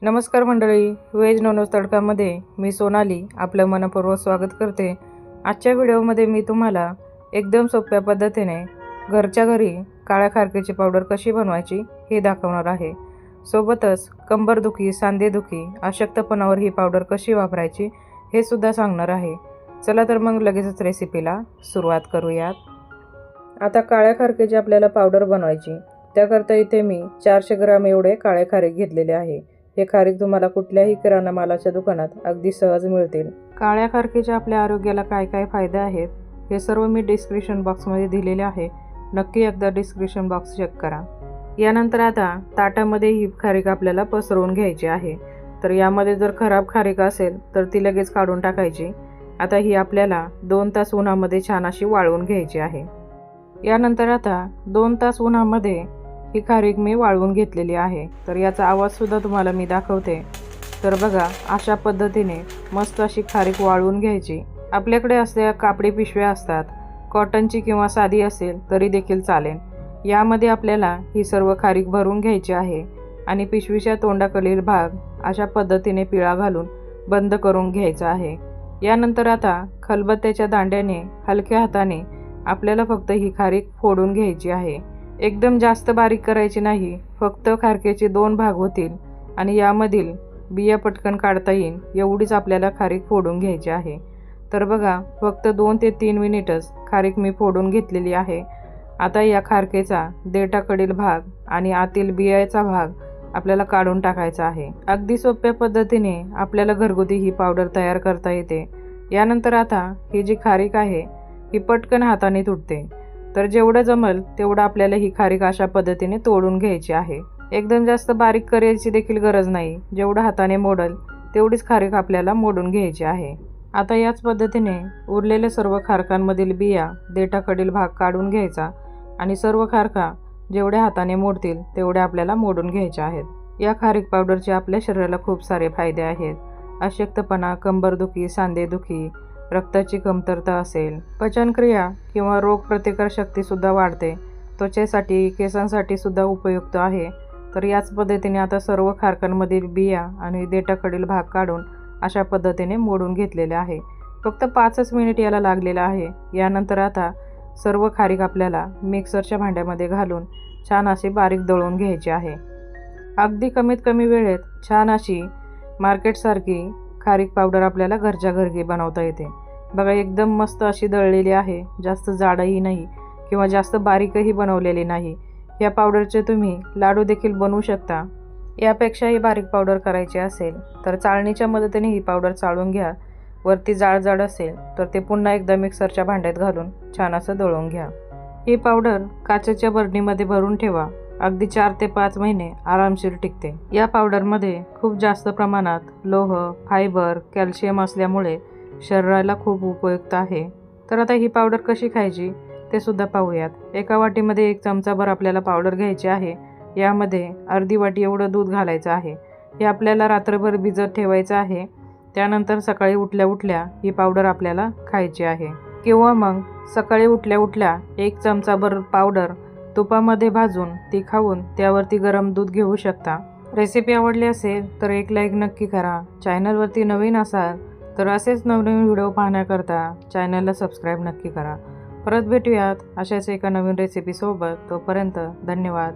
नमस्कार मंडळी, veg non veg तडकामध्ये मी सोनाली आपलं मनपूर्वक स्वागत करते। आजच्या व्हिडिओमध्ये मी तुम्हाला एकदम सोप्या पद्धतीने घरच्या घरी काळ्या खारकेची पावडर कशी बनवायची हे दाखवणार आहे। सोबतच कंबरदुखी, सांधेदुखी, अशक्तपणावर ही पावडर कशी वापरायची हे सुद्धा सांगणार आहे। चला तर मग लगेचच रेसिपीला सुरुवात करूयात। आता काळ्या खारकेची आपल्याला पावडर बनवायची, त्याकरता इथे मी 400 ग्रॅम एवढे काळे खारीक घेतलेले आहे। हे खारीक तुम्हाला कुठल्याही किराणा मालाच्या दुकानात अगदी सहज मिळतील। काळ्या खारकेचे आपल्या आरोग्याला काय काय फायदे आहेत हे सर्व मी डिस्क्रिप्शन बॉक्समध्ये दिलेले आहे, नक्की एकदा डिस्क्रिप्शन बॉक्स चेक करा। यानंतर आता ताटामध्ये ही खारीक आपल्याला पसरवून घ्यायची आहे। तर यामध्ये जर खराब खारीक असेल तर ती लगेच काढून टाकायची। आता ही आपल्याला 2 तास उन्हामध्ये छान अशी वाळवून घ्यायची आहे। यानंतर आता 2 तास उन्हामध्ये ही खारीक मी वाळवून घेतलेली आहे। तर याचा आवाज सुद्धा तुम्हाला मी दाखवते। तर बघा, अशा पद्धतीने मस्त अशी खारीक वाळवून घ्यायची। आपल्याकडे असल्या कापडी पिशव्या असतात, कॉटनची किंवा साधी असेल तरी देखील चालेल। यामध्ये आपल्याला ही सर्व खारीक भरून घ्यायची आहे आणि पिशवीच्या तोंडाकडील भाग अशा पद्धतीने पिळा घालून बंद करून घ्यायचा आहे। यानंतर आता खलबत्त्याच्या दांड्याने हलक्या हाताने आपल्याला फक्त ही खारीक फोडून घ्यायची आहे। एकदम जास्त बारीक करायची नाही, फक्त खारकेचे 2 भाग होतील आणि यामधील बिया पटकन काढता येईल एवढीच आपल्याला खारीक फोडून घ्यायची आहे। तर बघा, फक्त 2 ते 3 मिनिटच खारीक मी फोडून घेतलेली आहे। आता या खारकेचा देठाकडील भाग आणि आतील बियाचा भाग आपल्याला काढून टाकायचा आहे। अगदी सोप्या पद्धतीने आपल्याला घरगुती ही पावडर तयार करता येते। यानंतर आता ही जी खारीक आहे ही पटकन हाताने तुटते, तर जेवढं जमल तेवढं आपल्याला ही खारीक अशा पद्धतीने तोडून घ्यायची आहे। एकदम जास्त बारीक करायची देखील गरज नाही, जेवढं हाताने मोडल तेवढीच खारीक आपल्याला मोडून घ्यायची आहे। आता याच पद्धतीने उरलेल्या सर्व खारकांमधील बिया, देठाकडील भाग काढून घ्यायचा आणि सर्व खारका जेवढ्या हाताने मोडतील तेवढ्या आपल्याला मोडून घ्यायच्या आहेत। या खारीक पावडरचे आपल्या शरीराला खूप सारे फायदे आहेत। अशक्तपणा, कंबरदुखी, सांधेदुखी, रक्ताची कमतरता असेल, पचनक्रिया किंवा रोगप्रतिकारशक्ती सुद्धा वाढते। त्वचेसाठी, केसांसाठी सुद्धा उपयुक्त आहे। तर याच पद्धतीने आता सर्व खारकांमधील बिया आणि देठाकडील भाग काढून अशा पद्धतीने मोडून घेतलेले आहे। फक्त 5च मिनिट याला लागलेला आहे। यानंतर आता सर्व खारीक आपल्याला मिक्सरच्या भांड्यामध्ये घालून छान अशी बारीक दळून घ्यायची आहे। अगदी कमीत कमी वेळेत छान अशी मार्केटसारखी खारीक पावडर आपल्याला घरच्या घरी बनवता येते। बघा, एकदम मस्त अशी दळलेली आहे, जास्त जाडही नाही किंवा जास्त बारीकही बनवलेली नाही। या पावडरचे तुम्ही लाडू देखील बनवू शकता। यापेक्षाही बारीक पावडर करायची असेल तर चाळणीच्या मदतीने ही पावडर चाळून घ्या। वरती जाड असेल तर ते पुन्हा एकदा मिक्सरच्या भांड्यात घालून छान असं दळून घ्या। ही पावडर काचेच्या बरणीमध्ये भरून ठेवा, अगदी 4 ते 5 महिने आरामशीर टिकते। या पावडरमध्ये खूप जास्त प्रमाणात लोह, फायबर, कॅल्शियम असल्यामुळे शरीराला खूप उपयुक्त आहे। तर आता ही पावडर कशी खायची ते सुद्धा पाहूयात। एका वाटीमध्ये 1 चमचाभर आपल्याला पावडर घ्यायची आहे। यामध्ये अर्धी वाटी एवढं दूध घालायचं आहे। हे आपल्याला रात्रभर भिजत ठेवायचं आहे। त्यानंतर सकाळी उठल्या ही पावडर आपल्याला खायची आहे, किंवा मग सकाळी उठल्या 1 चमचाभर पावडर तुपामध्ये भाजून ती खाऊन त्यावरती गरम दूध घेऊ शकता। रेसिपी आवडली असेल तर एक लाईक नक्की करा। चॅनलवरती नवीन असाल तर असेच नवनवीन व्हिडिओ पाहण्याकरता चॅनलला सबस्क्राईब नक्की करा। परत भेटूयात अशाच एका नवीन रेसिपीसोबत। तोपर्यंत धन्यवाद।